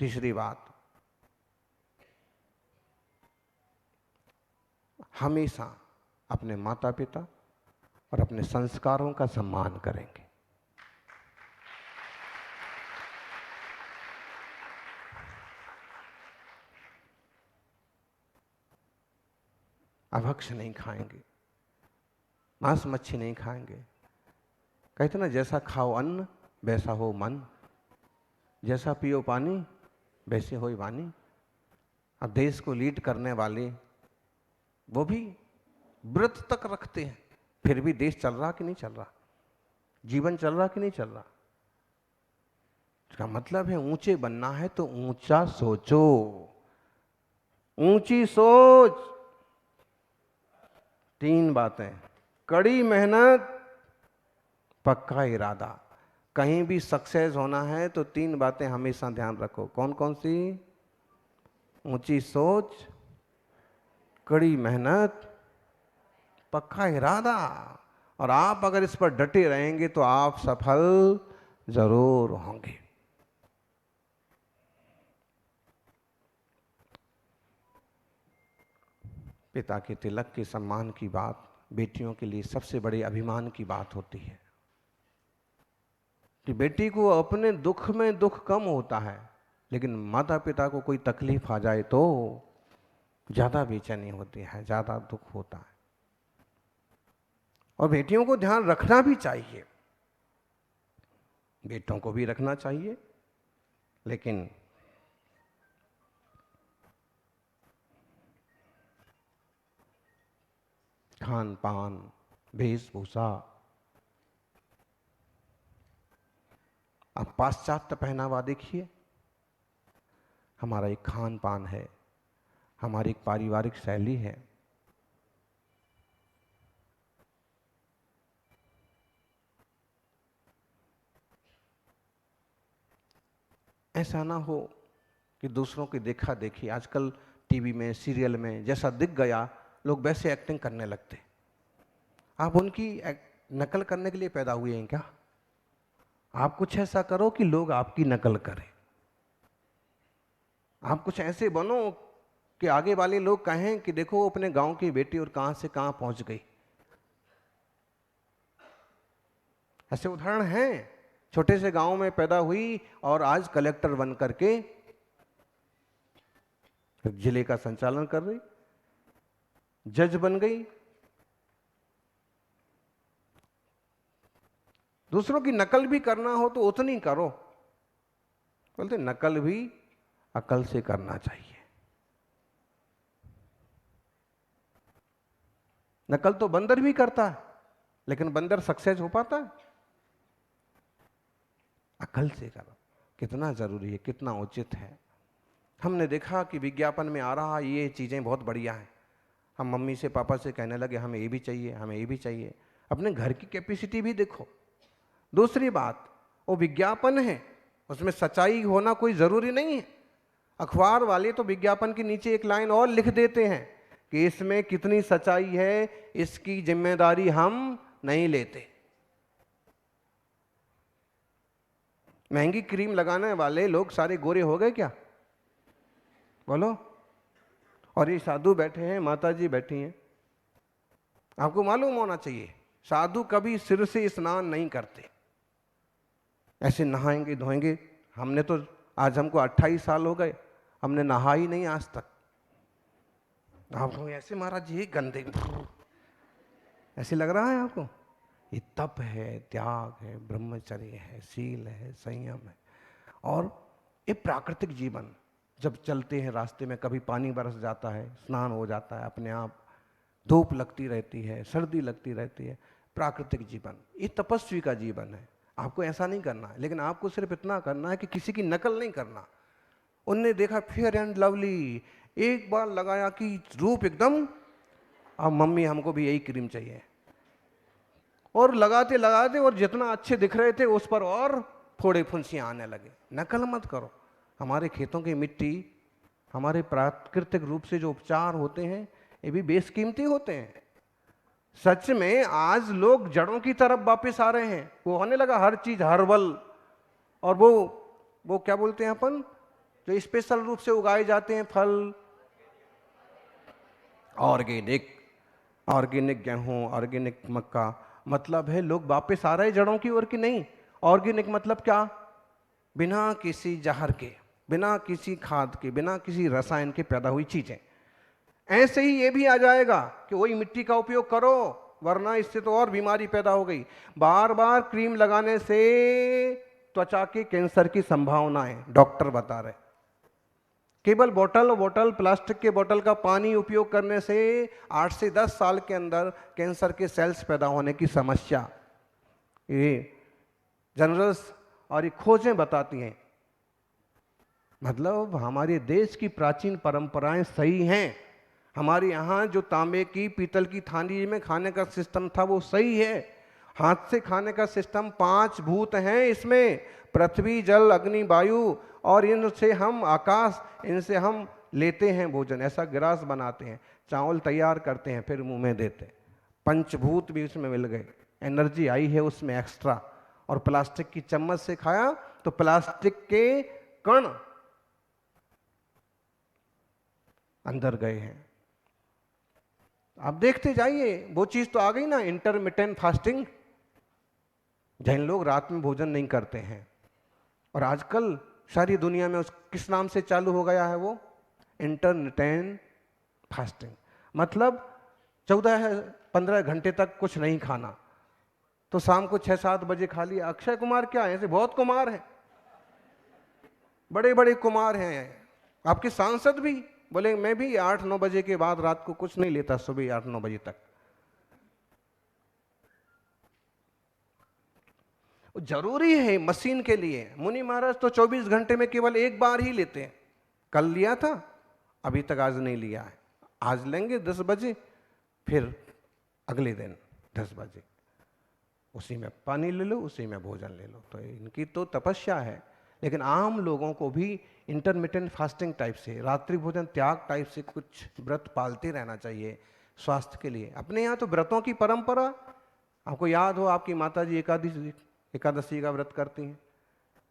तीसरी बात, हमेशा अपने माता पिता और अपने संस्कारों का सम्मान करेंगे। अभक्ष नहीं खाएंगे, मांस मच्छी नहीं खाएंगे। कहते ना, जैसा खाओ अन्न वैसा हो मन, जैसा पियो पानी वैसे हो वाणी। अब देश को लीड करने वाले वो भी व्रत तक रखते हैं, फिर भी देश चल रहा कि नहीं चल रहा, जीवन चल रहा कि नहीं चल रहा। इसका मतलब है ऊंचे बनना है तो ऊंचा सोचो, ऊंची सोच। 3 बातें, कड़ी मेहनत, पक्का इरादा। कहीं भी सक्सेस होना है तो 3 बातें हमेशा ध्यान रखो। कौन कौन सी? ऊंची सोच, कड़ी मेहनत, पक्का इरादा। और आप अगर इस पर डटे रहेंगे तो आप सफल जरूर होंगे। पिता के तिलक के सम्मान की बात बेटियों के लिए सबसे बड़े अभिमान की बात होती है कि बेटी को अपने दुख में दुख कम होता है, लेकिन माता पिता को कोई तकलीफ आ जाए तो ज्यादा बेचैनी होती है, ज्यादा दुख होता है। और बेटियों को ध्यान रखना भी चाहिए, बेटों को भी रखना चाहिए, लेकिन खान पान, वेशभूषा, अब पाश्चात्य पहनावा देखिए। हमारा एक खान पान है, हमारी एक पारिवारिक शैली है। ऐसा ना हो कि दूसरों की देखा देखी, आजकल टीवी में सीरियल में जैसा दिख गया लोग वैसे एक्टिंग करने लगते। आप उनकी नकल करने के लिए पैदा हुए हैं क्या? आप कुछ ऐसा करो कि लोग आपकी नकल करें। आप कुछ ऐसे बनो कि आगे वाले लोग कहें कि देखो अपने गांव की बेटी और कहां से कहां पहुंच गई। ऐसे उदाहरण हैं, छोटे से गांव में पैदा हुई और आज कलेक्टर बन करके जिले का संचालन कर रही, जज बन गई। दूसरों की नकल भी करना हो तो उतनी करो। बोलते नकल भी अकल से करना चाहिए। नकल तो बंदर भी करता है, लेकिन बंदर सक्सेस हो पाता है? अकल से करो। कितना जरूरी है, कितना उचित है। हमने देखा कि विज्ञापन में आ रहा ये चीजें बहुत बढ़िया हैं। हम मम्मी से पापा से कहने लगे हमें ये भी चाहिए, हमें ये भी चाहिए। अपने घर की कैपेसिटी भी देखो। दूसरी बात, वो विज्ञापन है, उसमें सच्चाई होना कोई जरूरी नहीं है। अखबार वाले तो विज्ञापन के नीचे एक लाइन और लिख देते हैं कि इसमें कितनी सच्चाई है इसकी जिम्मेदारी हम नहीं लेते। महंगी क्रीम लगाने वाले लोग सारे गोरे हो गए क्या? बोलो। और ये साधु बैठे हैं, माता जी बैठी हैं। आपको मालूम होना चाहिए साधु कभी सिर से स्नान नहीं करते, ऐसे नहाएंगे धोएंगे। हमने तो आज हमको 28 साल हो गए, हमने नहा ही नहीं आज तक। आप लोग ऐसे महाराज जी गंदे ऐसे लग रहा है आपको? ये तप है, त्याग है, ब्रह्मचर्य है, शील है, संयम है। और ये प्राकृतिक जीवन, जब चलते हैं रास्ते में कभी पानी बरस जाता है, स्नान हो जाता है अपने आप, धूप लगती रहती है, सर्दी लगती रहती है, प्राकृतिक जीवन, ये तपस्वी का जीवन है। आपको ऐसा नहीं करना है, लेकिन आपको सिर्फ इतना करना है कि किसी की नकल नहीं करना। उनने देखा फेयर एंड लवली, एक बार लगाया कि रूप एकदम, अब मम्मी हमको भी यही क्रीम चाहिए। और लगाते लगाते और जितना अच्छे दिख रहे थे उस पर और फोड़े फुंसियां आने लगे। नकल मत करो। हमारे खेतों की मिट्टी, हमारे प्राकृतिक रूप से जो उपचार होते हैं ये भी बेशकीमती होते हैं। सच में आज लोग जड़ों की तरफ वापस आ रहे हैं। वो होने लगा हर चीज हर्बल, और वो क्या बोलते हैं अपन, जो स्पेशल रूप से उगाए जाते हैं फल, ऑर्गेनिक, ऑर्गेनिक गेहूं, ऑर्गेनिक मक्का, मतलब है लोग वापस आ रहे जड़ों की ओर की नहीं। ऑर्गेनिक मतलब क्या? बिना किसी जहर के, बिना किसी खाद के, बिना किसी रसायन के पैदा हुई चीजें। ऐसे ही ये भी आ जाएगा कि वही मिट्टी का उपयोग करो, वरना इससे तो और बीमारी पैदा हो गई। बार बार क्रीम लगाने से त्वचा के कैंसर की संभावना है, डॉक्टर बता रहे। केवल बोतल प्लास्टिक के बोतल का पानी उपयोग करने से 8 से 10 साल के अंदर कैंसर के सेल्स पैदा होने की समस्या, ये जनरल्स और ये खोजें बताती हैं। मतलब हमारे देश की प्राचीन परंपराएं सही हैं। हमारे यहाँ जो तांबे की पीतल की थाली में खाने का सिस्टम था वो सही है। हाथ से खाने का सिस्टम, 5 भूत हैं इसमें, पृथ्वी, जल, अग्नि, वायु, और इनसे हम आकाश, इनसे हम लेते हैं भोजन। ऐसा गिलास बनाते हैं, चावल तैयार करते हैं, फिर मुंह में देते हैं। पंचभूत भी उसमें मिल गए, एनर्जी आई है उसमें एक्स्ट्रा। और प्लास्टिक की चम्मच से खाया तो प्लास्टिक के कण अंदर गए हैं। आप देखते जाइए, वो चीज तो आ गई ना, इंटरमिटेंट फास्टिंग। जैन लोग रात में भोजन नहीं करते हैं, और आजकल सारी दुनिया में उस किस नाम से चालू हो गया है वो? Intermittent fasting. मतलब 14-15 घंटे तक कुछ नहीं खाना, तो शाम को 6-7 बजे खा लिया। अक्षय कुमार क्या है, ऐसे बहुत कुमार हैं, बड़े बड़े कुमार हैं। आपके सांसद भी बोले मैं भी 8-9 बजे के बाद रात को कुछ नहीं लेता, सुबह 8-9 बजे तक। जरूरी है मशीन के लिए। मुनि महाराज तो 24 घंटे में केवल एक बार ही लेते हैं। कल लिया था, अभी तक आज नहीं लिया है। आज लेंगे 10 बजे, फिर अगले दिन 10 बजे उसी में पानी ले लो, उसी में भोजन ले लो। तो इनकी तो तपस्या है। लेकिन आम लोगों को भी इंटरमिटेंट फास्टिंग टाइप से, रात्रि भोजन त्याग टाइप से कुछ व्रत पालते रहना चाहिए स्वास्थ्य के लिए। अपने यहाँ तो व्रतों की परंपरा, आपको याद हो आपकी माता जी एकादशी का व्रत करती हैं।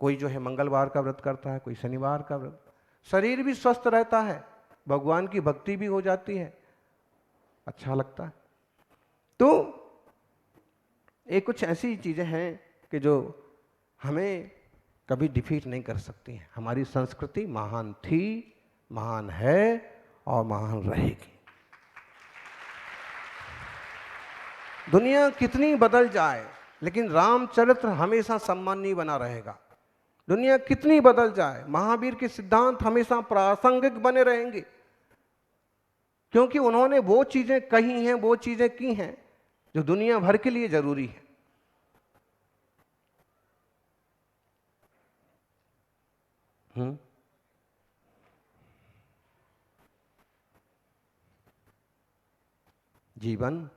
कोई जो है मंगलवार का व्रत करता है, कोई शनिवार का व्रत। शरीर भी स्वस्थ रहता है, भगवान की भक्ति भी हो जाती है, अच्छा लगता है। तो ये कुछ ऐसी चीजें हैं कि जो हमें कभी डिफीट नहीं कर सकती हैं। हमारी संस्कृति महान थी, महान है और महान रहेगी। दुनिया कितनी बदल जाए, लेकिन रामचरित्र हमेशा सम्माननीय बना रहेगा। दुनिया कितनी बदल जाए, महावीर के सिद्धांत हमेशा प्रासंगिक बने रहेंगे, क्योंकि उन्होंने वो चीजें कही हैं, वो चीजें की हैं जो दुनिया भर के लिए जरूरी है। जीवन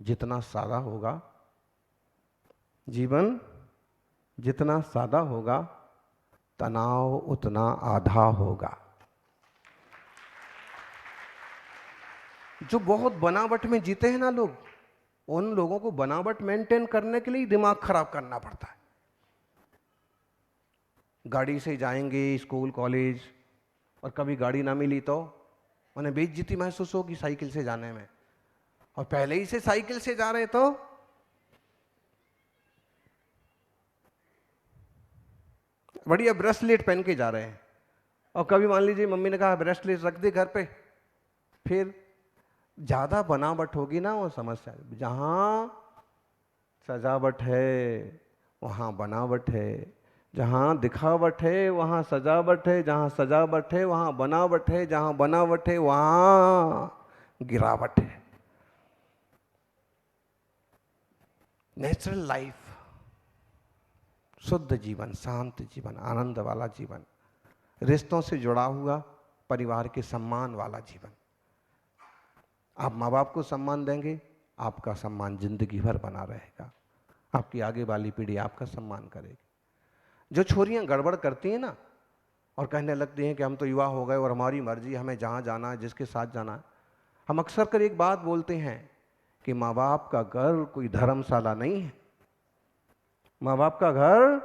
जितना सादा होगा, जीवन जितना सादा होगा, तनाव उतना आधा होगा। जो बहुत बनावट में जीते हैं ना लोग, उन लोगों को बनावट मेंटेन करने के लिए दिमाग खराब करना पड़ता है। गाड़ी से जाएंगे स्कूल कॉलेज, और कभी गाड़ी ना मिली तो उन्हें बेइज्जती महसूस होगी साइकिल से जाने में, और पहले ही से साइकिल से जा रहे तो बढ़िया ब्रेसलेट पहन के जा रहे हैं। और कभी मान लीजिए मम्मी ने कहा ब्रेसलेट रख दे घर पे, फिर ज्यादा बनावट होगी ना, वो समस्या। जहां सजावट है वहां बनावट है, जहां दिखावट है वहां सजावट है, जहां सजावट है वहां बनावट है, जहां बनावट है वहां गिरावट है। नेचुरल लाइफ, शुद्ध जीवन, शांत जीवन, आनंद वाला जीवन, रिश्तों से जुड़ा हुआ, परिवार के सम्मान वाला जीवन। आप माँ बाप को सम्मान देंगे, आपका सम्मान जिंदगी भर बना रहेगा, आपकी आगे वाली पीढ़ी आपका सम्मान करेगी। जो छोरियां गड़बड़ करती हैं ना और कहने लगती हैं कि हम तो युवा हो गए और हमारी मर्जी, हमें जहाँ जाना है, जिसके साथ जाना है, हम अक्सर कर एक बात बोलते हैं कि माँ बाप का घर कोई धर्मशाला नहीं है। माँ बाप का घर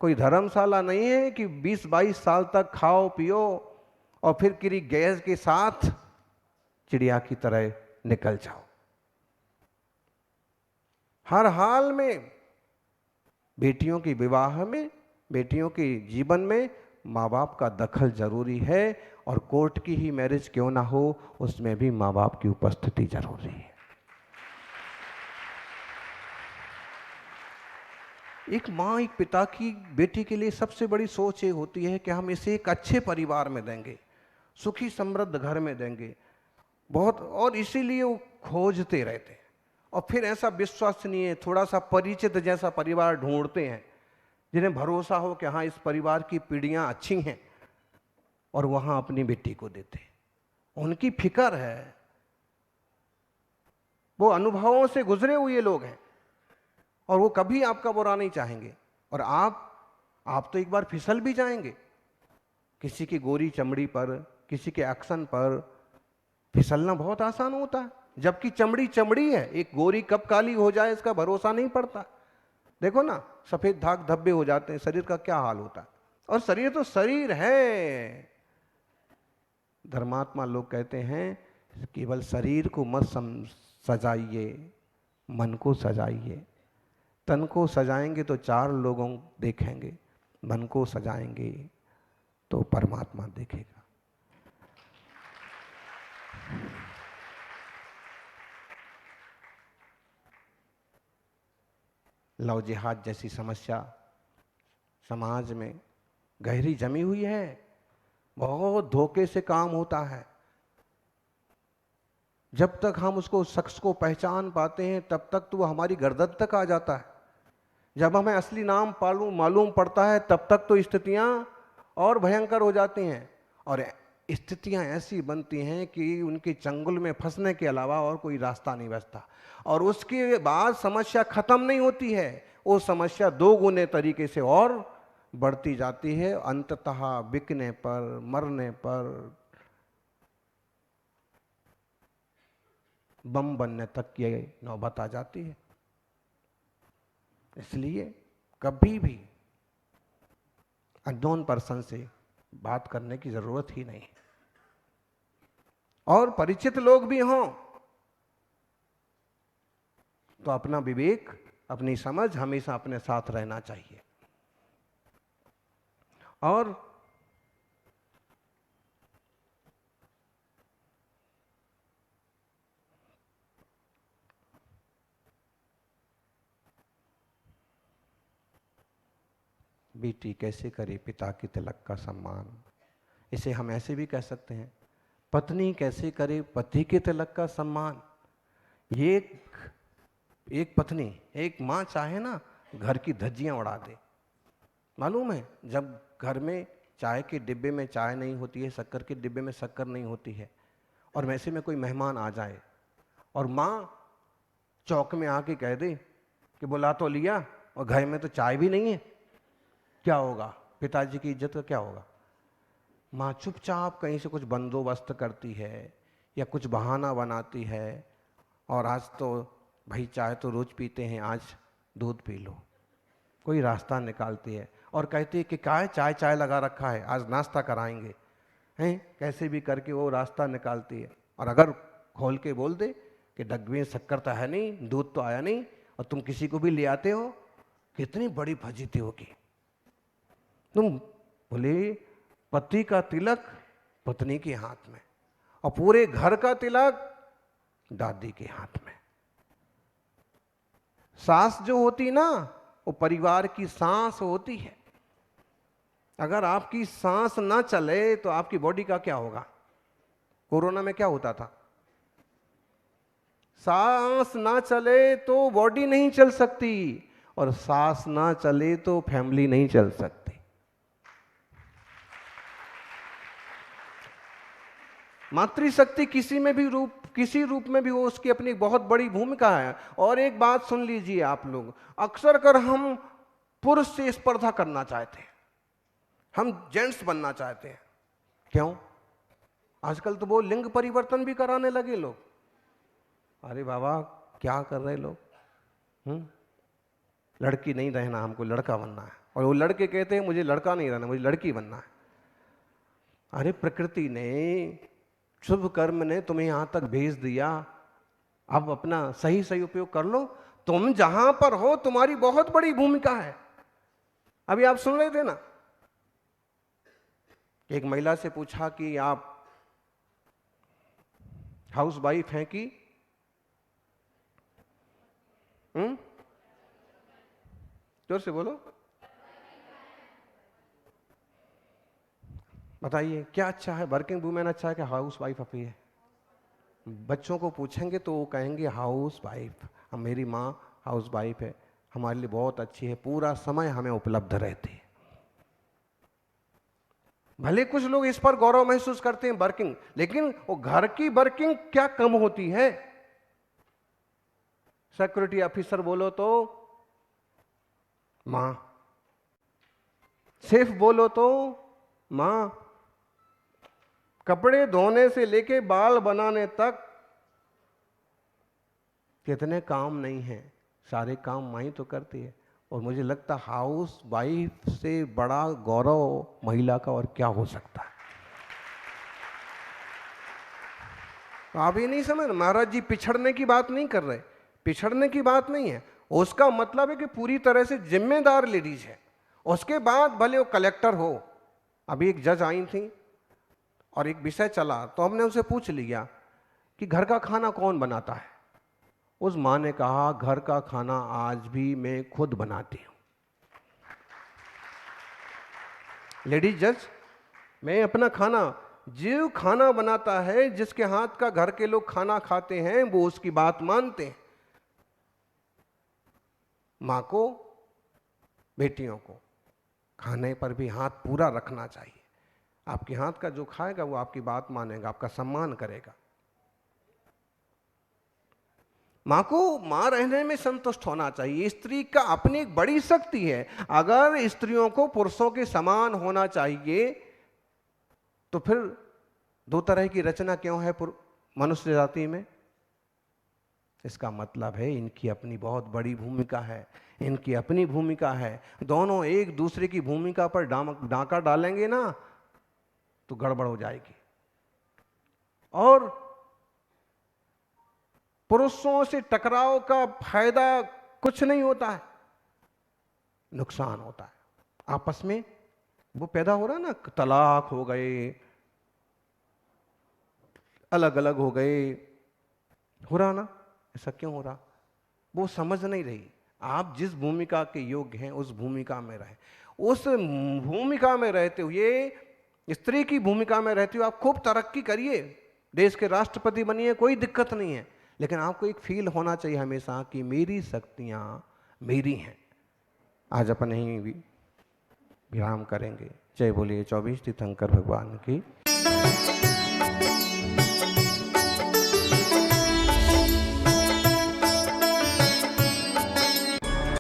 कोई धर्मशाला नहीं है कि 20-22 साल तक खाओ पियो और फिर किसी गैस के साथ चिड़िया की तरह निकल जाओ। हर हाल में बेटियों के विवाह में, बेटियों के जीवन में माँ बाप का दखल जरूरी है, और कोर्ट की ही मैरिज क्यों ना हो उसमें भी माँ बाप की उपस्थिति जरूरी है। एक माँ, एक पिता की बेटी के लिए सबसे बड़ी सोच ये होती है कि हम इसे एक अच्छे परिवार में देंगे, सुखी समृद्ध घर में देंगे बहुत, और इसीलिए वो खोजते रहते हैं और फिर ऐसा विश्वसनीय थोड़ा सा परिचित जैसा परिवार ढूंढते हैं जिन्हें भरोसा हो कि हाँ इस परिवार की पीढ़ियां अच्छी हैं, और वहां अपनी बेटी को देते हैं। उनकी फिक्र है, वो अनुभवों से गुजरे हुए लोग हैं और वो कभी आपका बुरा नहीं चाहेंगे। और आप तो एक बार फिसल भी जाएंगे, किसी की गोरी चमड़ी पर, किसी के एक्शन पर फिसलना बहुत आसान होता है, जबकि चमड़ी चमड़ी है, एक गोरी कब काली हो जाए इसका भरोसा नहीं पड़ता। देखो ना, सफेद दाग धब्बे हो जाते हैं, शरीर का क्या हाल होता है। और शरीर तो शरीर है। धर्मात्मा लोग कहते हैं केवल शरीर को मत सजाइए, मन को सजाइए। तन को सजाएंगे तो 4 लोगों देखेंगे, मन को सजाएंगे तो परमात्मा देखेगा। लव जिहाद जैसी समस्या समाज में गहरी जमी हुई है, बहुत धोखे से काम होता है। जब तक हम उसको शख्स को पहचान पाते हैं तब तक तो वो हमारी गर्दन तक आ जाता है। जब हमें असली नाम मालूम पड़ता है तब तक तो स्थितियां और भयंकर हो जाती हैं, और स्थितियां ऐसी बनती हैं कि उनके चंगुल में फंसने के अलावा और कोई रास्ता नहीं बचता। और उसके बाद समस्या खत्म नहीं होती है, वो समस्या 2 गुने तरीके से और बढ़ती जाती है, अंततः बिकने पर, मरने पर, बम बनने तक की नौबत आ जाती है। इसलिए कभी भी अननोन पर्सन से बात करने की जरूरत ही नहीं, और परिचित लोग भी हों तो अपना विवेक, अपनी समझ हमेशा अपने साथ रहना चाहिए। और बेटी कैसे करे पिता के तिलक का सम्मान, इसे हम ऐसे भी कह सकते हैं, पत्नी कैसे करे पति के तिलक का सम्मान। ये एक पत्नी, एक माँ चाहे ना घर की धज्जियां उड़ा दे। मालूम है, जब घर में चाय के डिब्बे में चाय नहीं होती है, शक्कर के डिब्बे में शक्कर नहीं होती है, और वैसे में कोई मेहमान आ जाए और माँ चौक में आके कह दे कि बुला तो लिया और घर में तो चाय भी नहीं है, क्या होगा? पिताजी की इज्जत का क्या होगा? माँ चुपचाप कहीं से कुछ बंदोबस्त करती है या कुछ बहाना बनाती है, और आज तो भाई चाय तो रोज पीते हैं, आज दूध पी लो, कोई रास्ता निकालती है और कहती है कि क्या है, चाय चाय लगा रखा है, आज नाश्ता कराएंगे, हैं कैसे भी करके वो रास्ता निकालती है। और अगर खोल के बोल दे कि डब्बे में शक्कर तो है नहीं, दूध तो आया नहीं, और तुम किसी को भी ले आते हो, कितनी बड़ी फजीती होगी। तुम बोले पति का तिलक पत्नी के हाथ में, और पूरे घर का तिलक दादी के हाथ में। सास जो होती ना, वो परिवार की सांस होती है। अगर आपकी सांस ना चले तो आपकी बॉडी का क्या होगा? कोरोना में क्या होता था? सांस ना चले तो बॉडी नहीं चल सकती, और सांस ना चले तो फैमिली नहीं चल सकती। मातृशक्ति किसी रूप में भी वो, उसकी अपनी बहुत बड़ी भूमिका है। और एक बात सुन लीजिए आप लोग, अक्सर कर हम पुरुष से स्पर्धा करना चाहते हैं, हम जेंट्स बनना चाहते हैं। क्यों? आजकल तो वो लिंग परिवर्तन भी कराने लगे लोग। अरे बाबा क्या कर रहे लोग, लड़की नहीं रहना, हमको लड़का बनना है, और वो लड़के कहते हैं मुझे लड़का नहीं रहना, मुझे लड़की बनना है। अरे प्रकृति ने, शुभ कर्म ने तुम्हें यहां तक भेज दिया, अब अपना सही सही उपयोग कर लो। तुम जहां पर हो तुम्हारी बहुत बड़ी भूमिका है। अभी आप सुन रहे थे ना, एक महिला से पूछा कि आप हाउस वाइफ हैं कि जोर से बोलो, बताइए क्या अच्छा है, वर्किंग वूमेन अच्छा है कि हाउस वाइफ अभी है? बच्चों को पूछेंगे तो वो कहेंगे हाउस वाइफ। हम, मेरी माँ हाउस वाइफ है, हमारे लिए बहुत अच्छी है, पूरा समय हमें उपलब्ध रहती है। भले कुछ लोग इस पर गौरव महसूस करते हैं वर्किंग, लेकिन वो घर की वर्किंग क्या कम होती है? सिक्योरिटी ऑफिसर बोलो तो मां, सेफ बोलो तो मां, कपड़े धोने से लेके बाल बनाने तक कितने काम नहीं है, सारे काम मां ही तो करती है। और मुझे लगता हाउस वाइफ से बड़ा गौरव महिला का और क्या हो सकता है। आप ये नहीं समझ, महाराज जी पिछड़ने की बात नहीं कर रहे, पिछड़ने की बात नहीं है। उसका मतलब है कि पूरी तरह से जिम्मेदार लेडीज है। उसके बाद भले वो कलेक्टर हो। अभी एक जज आई थी और एक विषय चला, तो हमने उनसे पूछ लिया कि घर का खाना कौन बनाता है। उस माँ ने कहा घर का खाना आज भी मैं खुद बनाती हूं। लेडीज जज, मैं अपना खाना, जो खाना बनाता है, जिसके हाथ का घर के लोग खाना खाते हैं, वो उसकी बात मानते हैं। मां को, बेटियों को खाने पर भी हाथ पूरा रखना चाहिए। आपके हाथ का जो खाएगा वो आपकी बात मानेगा, आपका सम्मान करेगा। मां को मां रहने में संतुष्ट होना चाहिए। स्त्री का अपनी एक बड़ी शक्ति है। अगर स्त्रियों को पुरुषों के समान होना चाहिए तो फिर दो तरह की रचना क्यों है मनुष्य जाति में? इसका मतलब है इनकी अपनी बहुत बड़ी भूमिका है, इनकी अपनी भूमिका है। दोनों एक दूसरे की भूमिका पर डांका डालेंगे ना तो गड़बड़ हो जाएगी। और पुरुषों से टकराव का फायदा कुछ नहीं होता है, नुकसान होता है। आपस में वो पैदा हो रहा ना, तलाक हो गए, अलग अलग हो गए, हो रहा ना। ऐसा क्यों हो रहा? वो समझ नहीं रही। आप जिस भूमिका के योग्य हैं उस भूमिका में रहें। उस भूमिका में रहते हुए, स्त्री की भूमिका में रहते हुए आप खूब तरक्की करिए, देश के राष्ट्रपति बनिए, कोई दिक्कत नहीं है। लेकिन आपको एक फील होना चाहिए हमेशा कि मेरी शक्तियां मेरी हैं। आज अपन यहीं विराम करेंगे। जय बोलिए 24 तीर्थंकर भगवान की।